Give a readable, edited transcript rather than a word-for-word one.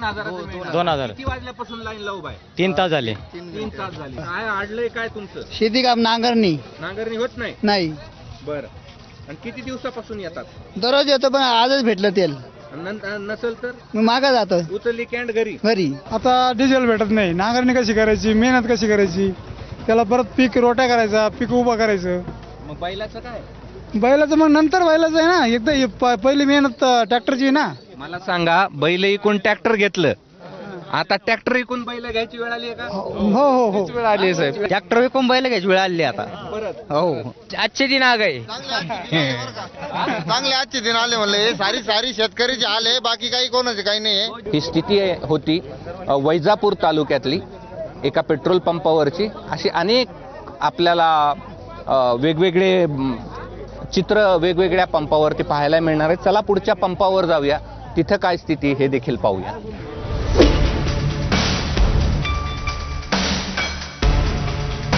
2000 2000 किती वाजल्यापासून लाईन लावू बाय 3 तास झाले. 3 तास झाले. काय अडलंय काय तुमचं? शेती काम नांगरणी नांगरणी होत नाही. नाही. बरं. आणि किती दिवसापासून येतात? दररोज येतो पण आजच भेटलं तेल, आणि नसेल तर मी मागा जातो उचलली कॅन्ड घरी. घरी. आता डिझेल भेटत नाही, नांगरणी कशी करायची, मेहनत कशी करायची, त्याला परत पीक रोट्या करायचा, पीक उभा करायचं. मग बैलाचं काय? बैलाचं मग नंतर बैलाचं आहे ना, एकदा पहिली मेहनत ट्रॅक्टरची आहे ना. मला सांगा, बैल इकून ट्रॅक्टर घेतलं, आता ट्रॅक्टर इकून बैल घ्यायची वेळ आली आहे का? हो हो हो. वेळ आली आहे साहेब. ट्रॅक्टर विकून बैल घ्यायची वेळ आली आता. परत हो, आजचे दिन आ गए. चांगले आजचे दिन आले म्हणले. हे सारी शेतकरीचे आले, बाकी काही कोणाचे काही नाही. ही स्थिती होती वैजापूर तालुक्यातली एका पेट्रोल पंपावरची. अशी अनेक आपल्याला वेगवेगळे चित्र वेगवेगळ्या पंपावरती पाहायला मिळणार आहे. चला पुढच्या पंपावर जाऊया, तिथं काय स्थिती हे देखील पाहूया.